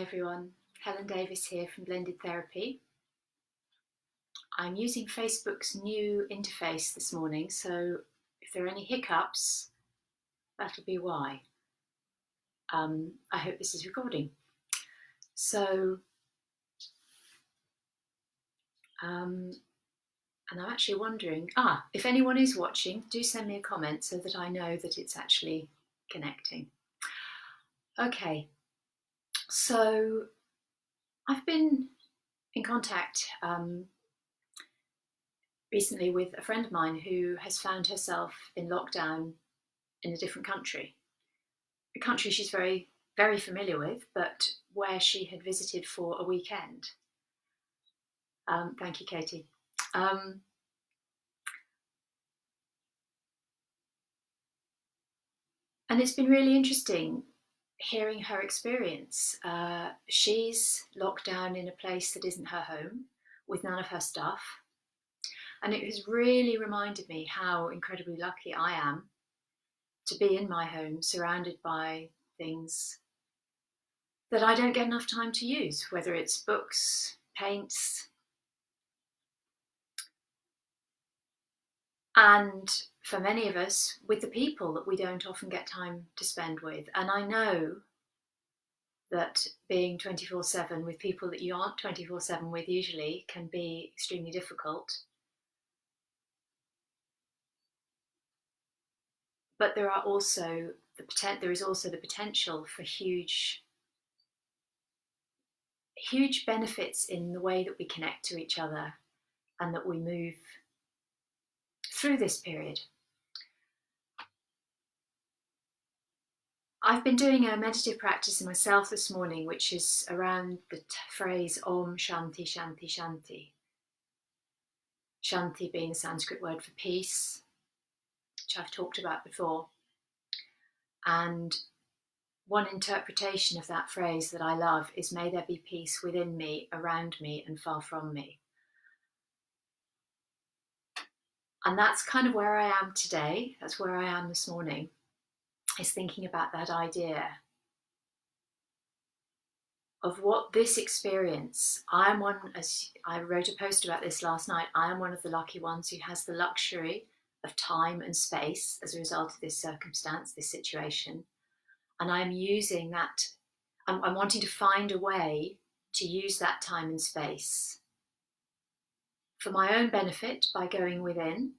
Everyone, Helen Davis here from Blended Therapy. I'm using Facebook's new interface this morning, so if there are any hiccups, that'll be why. I hope this is recording. So, and I'm actually wondering, if anyone is watching, do send me a comment so that I know that it's actually connecting. Okay, so I've been in contact recently with a friend of mine who has found herself in lockdown in a different country. A country she's very, very familiar with, but where she had visited for a weekend. Thank you, Katie. And it's been really interesting hearing her experience. She's locked down in a place that isn't her home with none of her stuff. And it has really reminded me how incredibly lucky I am to be in my home, surrounded by things that I don't get enough time to use, whether it's books, paints, and for many of us, with the people that we don't often get time to spend with. And I know that being 24/7 with people that you aren't 24/7 with usually can be extremely difficult. But there is also the potential for huge benefits in the way that we connect to each other and that we move through this period. I've been doing a meditative practice in myself this morning, which is around the phrase Om Shanti Shanti Shanti. Shanti being the Sanskrit word for peace, which I've talked about before. And one interpretation of that phrase that I love is, may there be peace within me, around me, and far from me. And that's kind of where I am today. That's where I am this morning, is thinking about that idea of what this experience, I am one, as I wrote a post about this last night, I am one of the lucky ones who has the luxury of time and space as a result of this circumstance, this situation. And I'm using that, I'm wanting to find a way to use that time and space for my own benefit by going within,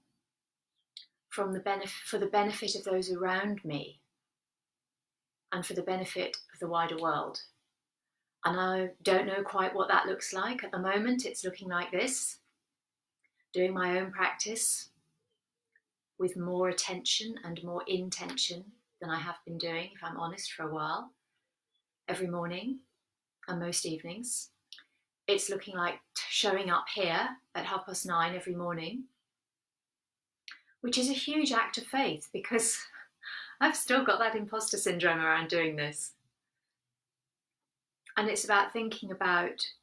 for the benefit of those around me, and for the benefit of the wider world. And I don't know quite what that looks like. At the moment, it's looking like this, doing my own practice with more attention and more intention than I have been doing, if I'm honest, for a while, every morning and most evenings. It's looking like showing up here at 9:30 every morning, which is a huge act of faith because I've still got that imposter syndrome around doing this. And it's about thinking about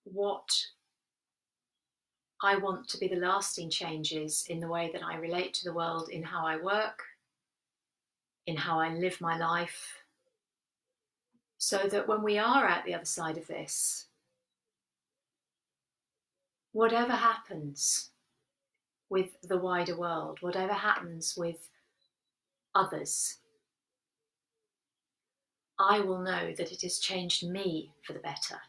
what I want to be the lasting changes in the way that I relate to the world, in how I work, in how I live my life, so that when we are at the other side of this, whatever happens with the wider world, whatever happens with others, I will know that it has changed me for the better.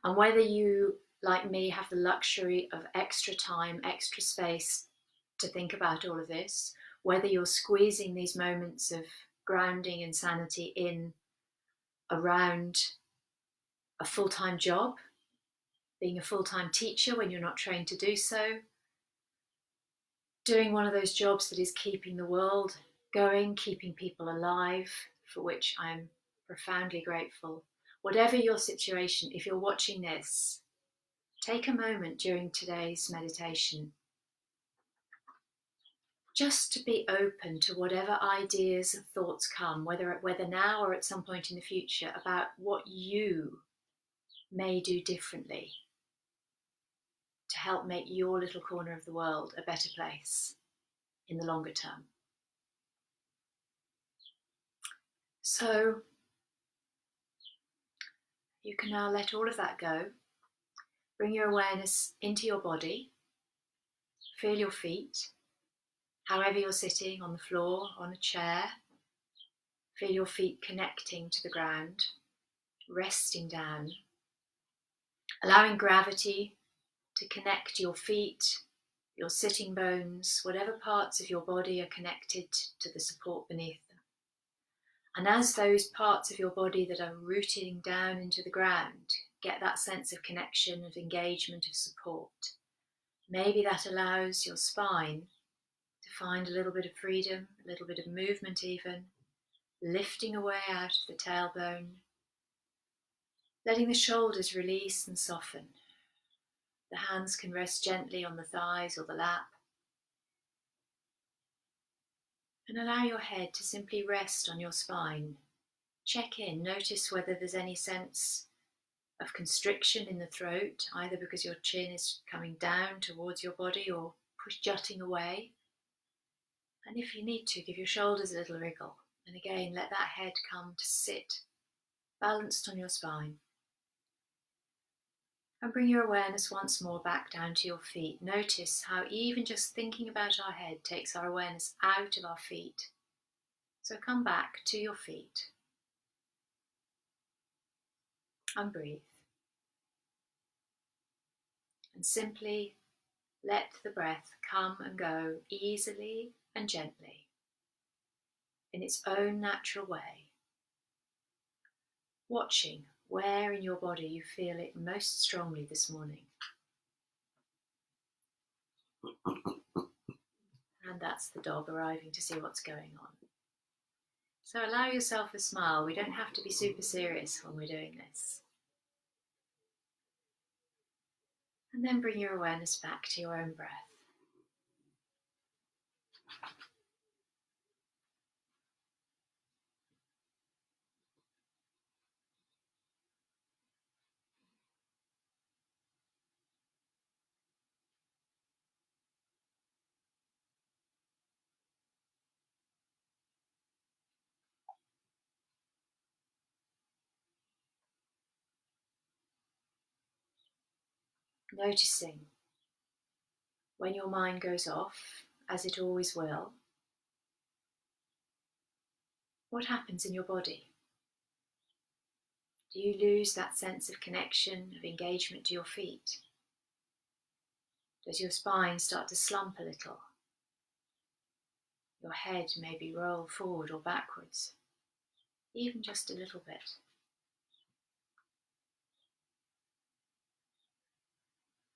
And whether you, like me, have the luxury of extra time, extra space to think about all of this, whether you're squeezing these moments of grounding and sanity in around a full-time job, being a full-time teacher when you're not trained to do so, doing one of those jobs that is keeping the world going, keeping people alive, for which I'm profoundly grateful. Whatever your situation, if you're watching this, take a moment during today's meditation just to be open to whatever ideas and thoughts come, whether now or at some point in the future, about what you may do differently to help make your little corner of the world a better place in the longer term. So You can now let all of that go. Bring your awareness into your body. Feel your feet, however you're sitting, on the floor, on a chair. Feel your feet connecting to the ground, resting down, allowing gravity to connect your feet, your sitting bones, whatever parts of your body are connected to the support beneath them. And as those parts of your body that are rooting down into the ground get that sense of connection, of engagement, of support, maybe that allows your spine to find a little bit of freedom, a little bit of movement even, lifting away out of the tailbone, letting the shoulders release and soften. The hands can rest gently on the thighs or the lap. And allow your head to simply rest on your spine. Check in, notice whether there's any sense of constriction in the throat, either because your chin is coming down towards your body or jutting away. And if you need to, give your shoulders a little wriggle. And again, let that head come to sit balanced on your spine. And bring your awareness once more back down to your feet. Notice how even just thinking about our head takes our awareness out of our feet. So come back to your feet and breathe. And simply let the breath come and go easily and gently in its own natural way. Watching where in your body you feel it most strongly this morning. And that's the dog arriving to see what's going on. So allow yourself a smile. We don't have to be super serious when we're doing this. And then bring your awareness back to your own breath. Noticing when your mind goes off, as it always will, what happens in your body? Do you lose that sense of connection, of engagement to your feet? Does your spine start to slump a little? Your head maybe roll forward or backwards, even just a little bit.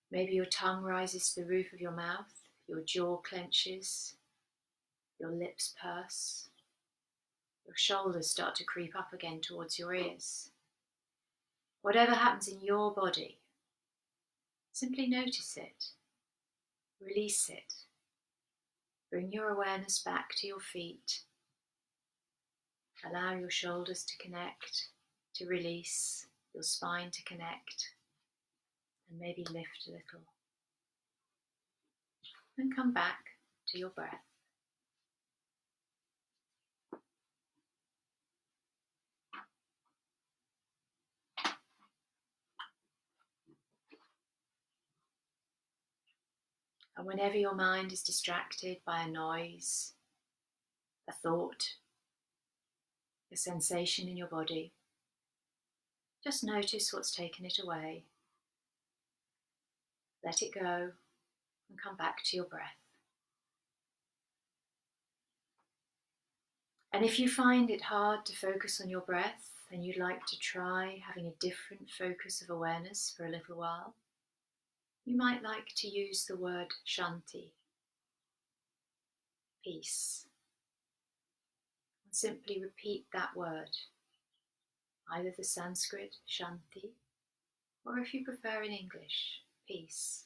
Maybe your tongue rises to the roof of your mouth, your jaw clenches, your lips purse, your shoulders start to creep up again towards your ears. Whatever happens in your body, simply notice it, release it. Bring your awareness back to your feet. Allow your shoulders to connect, to release, your spine to connect, and maybe lift a little. And come back to your breath. And whenever your mind is distracted by a noise, a thought, a sensation in your body, just notice what's taken it away. Let it go and come back to your breath. And if you find it hard to focus on your breath and you'd like to try having a different focus of awareness for a little while, you might like to use the word shanti, peace. And simply repeat that word, either the Sanskrit shanti, or if you prefer in English, peace.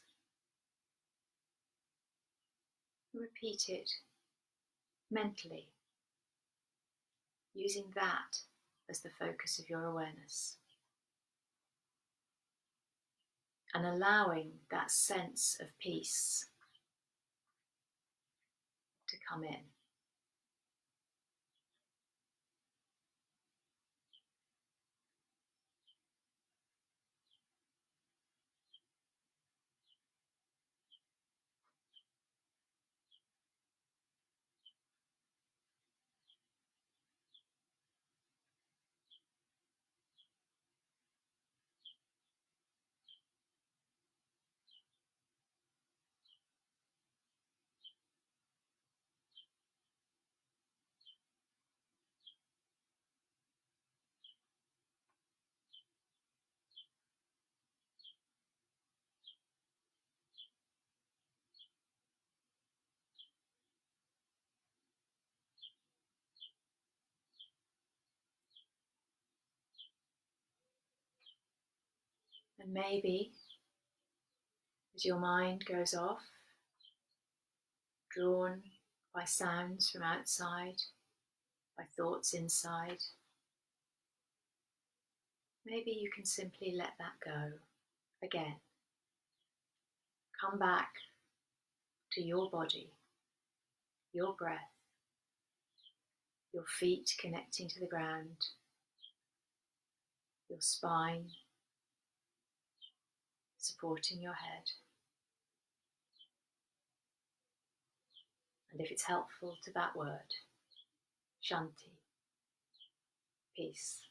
Repeat it mentally, using that as the focus of your awareness. And allowing that sense of peace to come in. And maybe as your mind goes off, drawn by sounds from outside, by thoughts inside, maybe you can simply let that go again. Come back to your body, your breath, your feet connecting to the ground, your spine supporting your head. And if it's helpful, to that word, shanti, peace.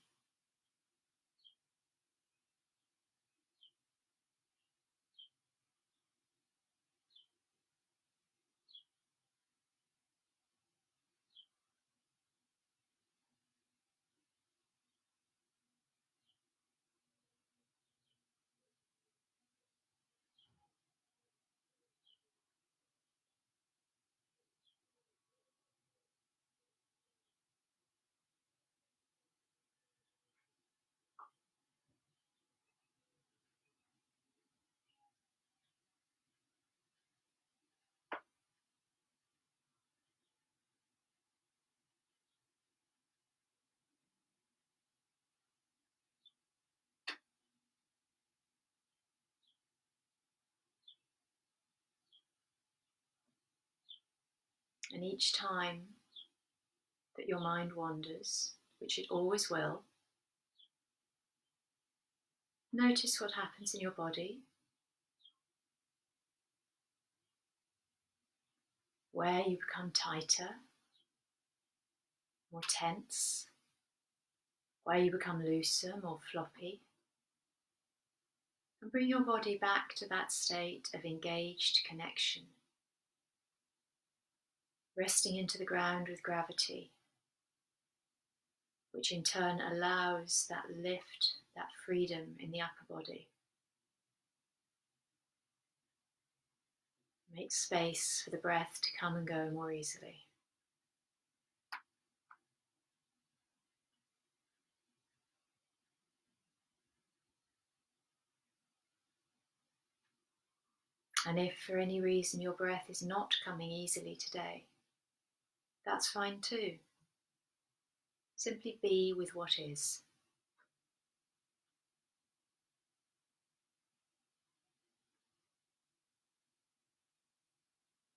And each time that your mind wanders, which it always will, notice what happens in your body, where you become tighter, more tense, where you become looser, more floppy. And bring your body back to that state of engaged connection, resting into the ground with gravity, which in turn allows that lift, that freedom in the upper body. Make space for the breath to come and go more easily. And if for any reason your breath is not coming easily today, that's fine too. Simply be with what is.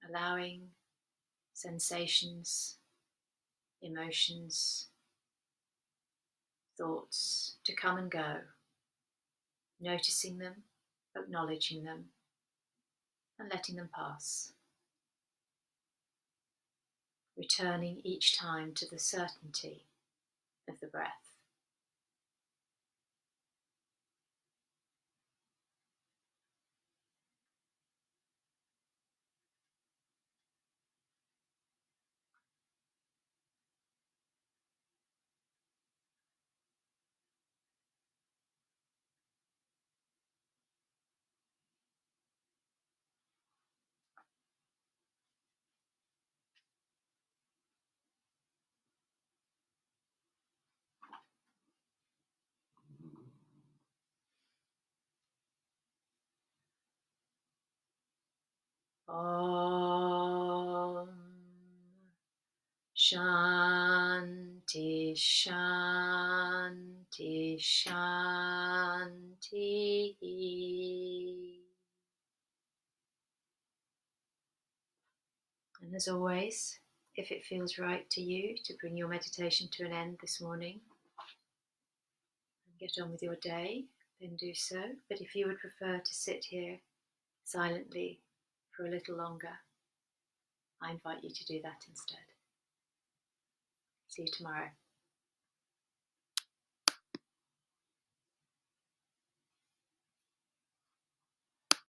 Allowing sensations, emotions, thoughts to come and go, noticing them, acknowledging them, and letting them pass. Returning each time to the certainty of the breath. Om Shanti Shanti Shanti. And as always, if it feels right to you to bring your meditation to an end this morning and get on with your day, then do so. But if you would prefer to sit here silently for a little longer, I invite you to do that instead. See you tomorrow.